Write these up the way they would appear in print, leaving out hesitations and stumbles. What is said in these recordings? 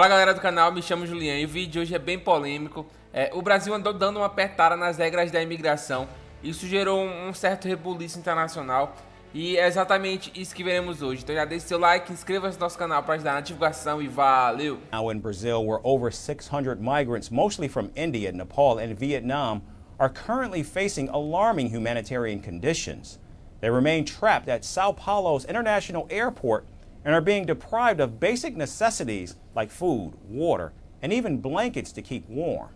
Fala galera do canal, me chamo Julian e o vídeo de hoje é bem polêmico. O Brasil andou dando uma apertada nas regras da imigração. Isso gerou um certo rebuliço internacional e é exatamente isso que veremos hoje. Então já deixe seu like, inscreva-se no nosso canal para ajudar na divulgação e valeu! Now in Brazil, where over 600 migrants, mostly from India, Nepal and Vietnam, are currently facing alarming humanitarian conditions. They remain trapped at São Paulo's international airport and are being deprived of basic necessities like food, water, and even blankets to keep warm.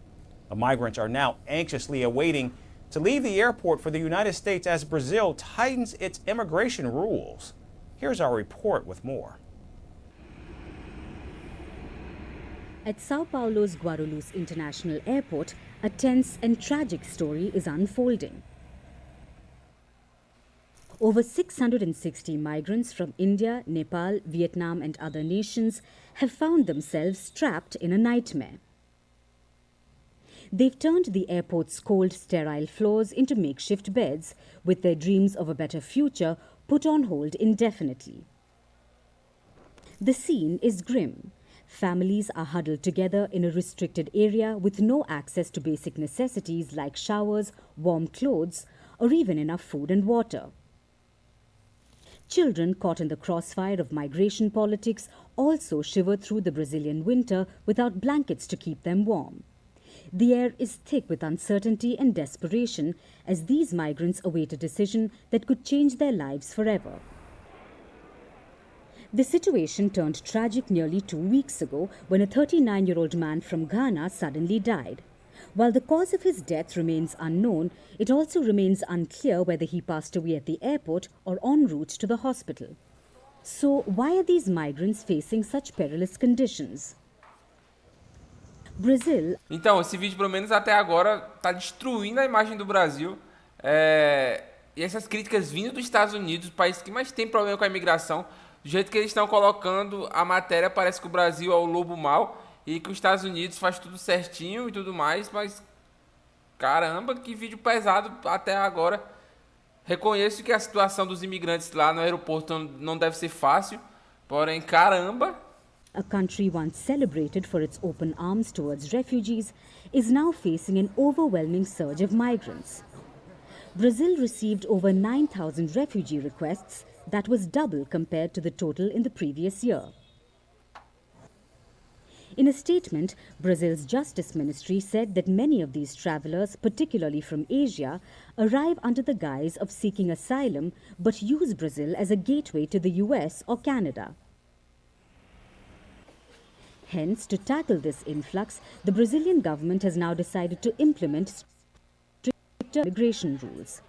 The migrants are now anxiously awaiting to leave the airport for the United States as Brazil tightens its immigration rules. Here's our report with more. At São Paulo's Guarulhos International Airport, a tense and tragic story is unfolding. Over 660 migrants from India, Nepal, Vietnam and other nations have found themselves trapped in a nightmare. They've turned the airport's cold, sterile floors into makeshift beds, with their dreams of a better future put on hold indefinitely. The scene is grim. Families are huddled together in a restricted area with no access to basic necessities like showers, warm clothes, or even enough food and water. Children caught in the crossfire of migration politics also shiver through the Brazilian winter without blankets to keep them warm. The air is thick with uncertainty and desperation as these migrants await a decision that could change their lives forever. The situation turned tragic nearly 2 weeks ago when a 39-year-old man from Ghana suddenly died. While the cause of his death remains unknown, it also remains unclear whether he passed away at the airport or en route to the hospital. So, why are these migrants facing such perilous conditions? Brazil. Então, esse vídeo, pelo menos até agora, está destruindo a imagem do Brasil. E essas críticas vindo dos Estados Unidos, o país que mais tem problema com a imigração, do jeito que eles estão colocando a matéria, parece que o Brasil é o lobo mau e que os Estados Unidos faz tudo certinho e tudo mais, mas caramba, que vídeo pesado até agora. Reconheço que a situação dos imigrantes lá no aeroporto não deve ser fácil, porém, caramba. A country once celebrated for its open arms towards refugees is now facing an overwhelming surge of migrants. Brazil received over 9,000 refugee requests. That was double compared to the total in the previous year. In a statement, Brazil's Justice Ministry said that many of these travelers, particularly from Asia, arrive under the guise of seeking asylum but use Brazil as a gateway to the US or Canada. Hence, to tackle this influx, the Brazilian government has now decided to implement stricter immigration rules.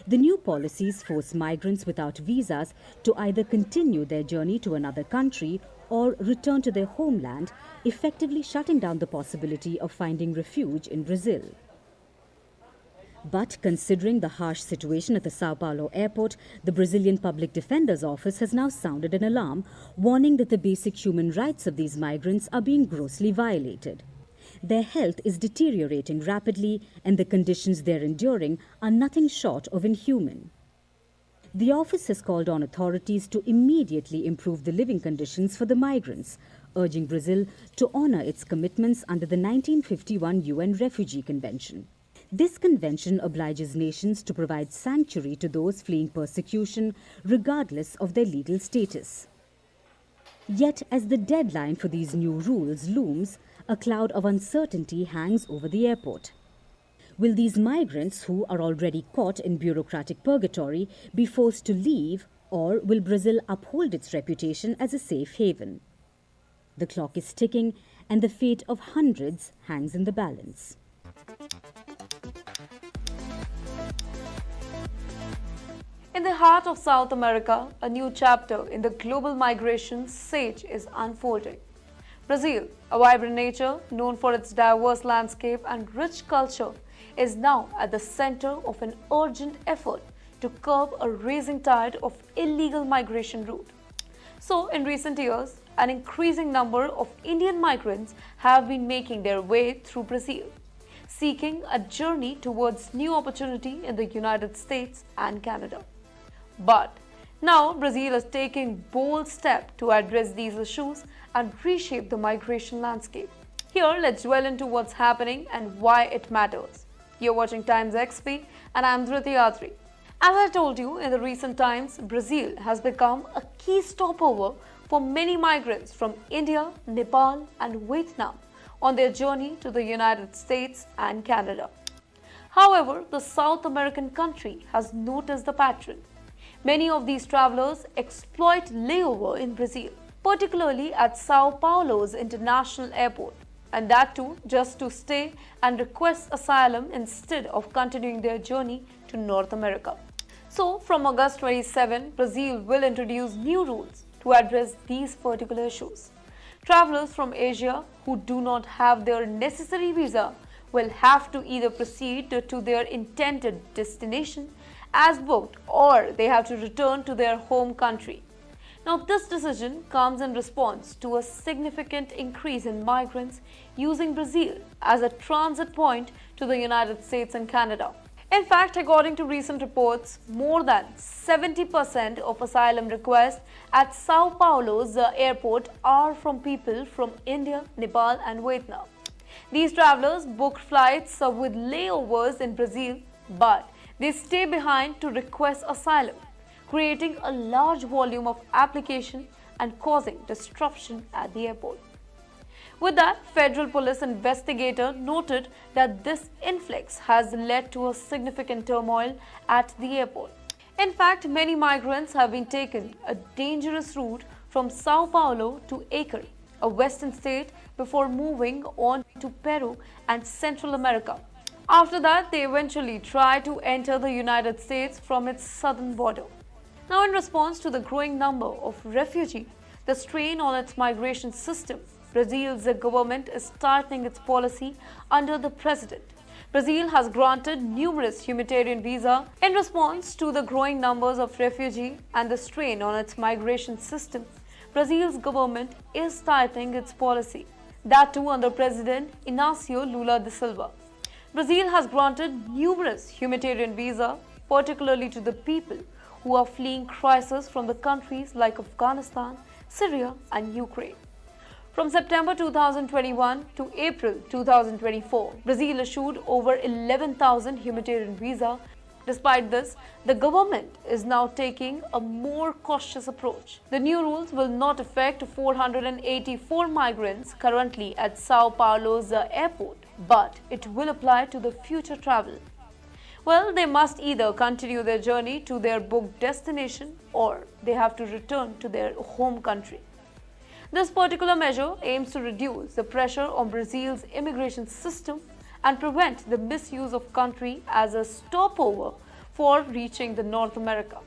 The new policies force migrants without visas to either continue their journey to another country or return to their homeland, effectively shutting down the possibility of finding refuge in Brazil. But considering the harsh situation at the São Paulo airport, the Brazilian Public Defender's Office has now sounded an alarm, warning that the basic human rights of these migrants are being grossly violated. Their health is deteriorating rapidly and the conditions they're enduring are nothing short of inhuman. The office has called on authorities to immediately improve the living conditions for the migrants, urging Brazil to honor its commitments under the 1951 UN Refugee Convention. This convention obliges nations to provide sanctuary to those fleeing persecution, regardless of their legal status. Yet, as the deadline for these new rules looms, a cloud of uncertainty hangs over the airport. Will these migrants, who are already caught in bureaucratic purgatory, be forced to leave, or will Brazil uphold its reputation as a safe haven? The clock is ticking, and the fate of hundreds hangs in the balance. In the heart of South America, a new chapter in the global migration sage is unfolding. Brazil, a vibrant nature known for its diverse landscape and rich culture, is now at the center of an urgent effort to curb a rising tide of illegal migration route. So, in recent years, an increasing number of Indian migrants have been making their way through Brazil, seeking a journey towards new opportunity in the United States and Canada. But Now, Brazil is taking bold steps to address these issues and reshape the migration landscape. Here, let's dwell into what's happening and why it matters. You're watching Times XP and I'm Dhriti Atri. As I told you, in the recent times, Brazil has become a key stopover for many migrants from India, Nepal and Vietnam on their journey to the United States and Canada. However, the South American country has noticed the pattern. Many of these travelers exploit layover in Brazil, particularly at Sao Paulo's international airport, and that too just to stay and request asylum instead of continuing their journey to North America. So, from August 27, Brazil will introduce new rules to address these particular issues. Travelers from Asia who do not have their necessary visa will have to either proceed to their intended destination as booked or they have to return to their home country. Now, this decision comes in response to a significant increase in migrants using Brazil as a transit point to the United States and Canada. In fact, according to recent reports, more than 70% of asylum requests at Sao Paulo's airport are from people from India, Nepal and Vietnam. These travelers book flights with layovers in Brazil, but they stay behind to request asylum, creating a large volume of application and causing disruption at the airport. With that, federal police investigator noted that this influx has led to a significant turmoil at the airport. In fact, many migrants have been taken a dangerous route from Sao Paulo to Acre, a western state, before moving on to Peru and Central America. After that, they eventually try to enter the United States from its southern border. Now, in response to the growing number of refugees, the strain on its migration system, Brazil's government is tightening its policy under the president. Brazil has granted numerous humanitarian visas in response to the growing numbers of refugees and the strain on its migration system. Brazil's government is tightening its policy, that too under President Inácio Lula da Silva. Brazil has granted numerous humanitarian visas, particularly to the people who are fleeing crisis from the countries like Afghanistan, Syria and Ukraine. From September 2021 to April 2024, Brazil issued over 11,000 humanitarian visas. Despite this, the government is now taking a more cautious approach. The new rules will not affect 484 migrants currently at Sao Paulo's airport, but it will apply to the future travel. Well, they must either continue their journey to their booked destination or they have to return to their home country. This particular measure aims to reduce the pressure on Brazil's immigration system and prevent the misuse of country as a stopover for reaching the North America.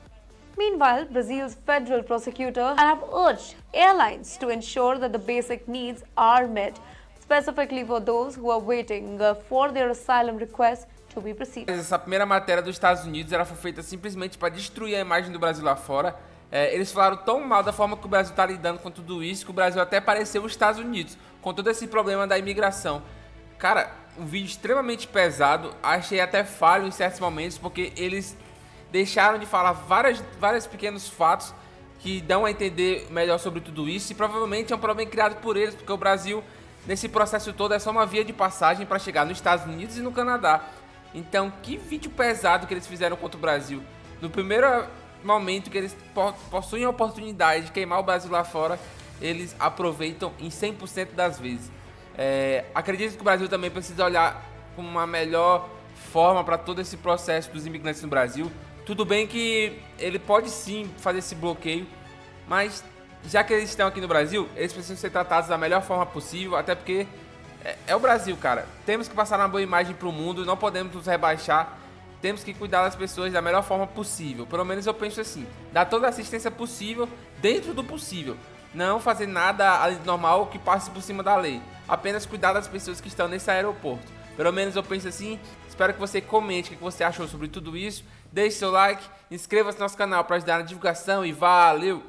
Meanwhile, Brazil's federal prosecutors have urged airlines to ensure that the basic needs are met, specifically for those who are waiting for their asylum requests to be proceeded. Essa primeira matéria dos Estados Unidos ela foi feita simplesmente para destruir a imagem do Brasil lá fora. Eles falaram tão mal da forma que o Brasil está lidando com tudo isso que o Brasil até pareceu os Estados Unidos, com todo esse problema da imigração. Cara, um vídeo extremamente pesado, achei até falho em certos momentos, porque eles deixaram de falar vários pequenos fatos que dão a entender melhor sobre tudo isso, e provavelmente é um problema criado por eles, porque o Brasil, nesse processo todo, é só uma via de passagem para chegar nos Estados Unidos e no Canadá. Então, que vídeo pesado que eles fizeram contra o Brasil. No primeiro momento que eles possuem a oportunidade de queimar o Brasil lá fora, eles aproveitam em 100% das vezes. Acredito que o Brasil também precisa olhar com uma melhor forma para todo esse processo dos imigrantes no Brasil. Tudo bem que ele pode sim fazer esse bloqueio, mas já que eles estão aqui no Brasil, eles precisam ser tratados da melhor forma possível, até porque é o Brasil, cara. Temos que passar uma boa imagem para o mundo, não podemos nos rebaixar. Temos que cuidar das pessoas da melhor forma possível. Pelo menos eu penso assim. Dar toda a assistência possível, dentro do possível. Não fazer nada além do normal que passe por cima da lei. Apenas cuidar das pessoas que estão nesse aeroporto. Pelo menos eu penso assim. Espero que você comente o que você achou sobre tudo isso. Deixe seu like, inscreva-se no nosso canal para ajudar na divulgação e valeu!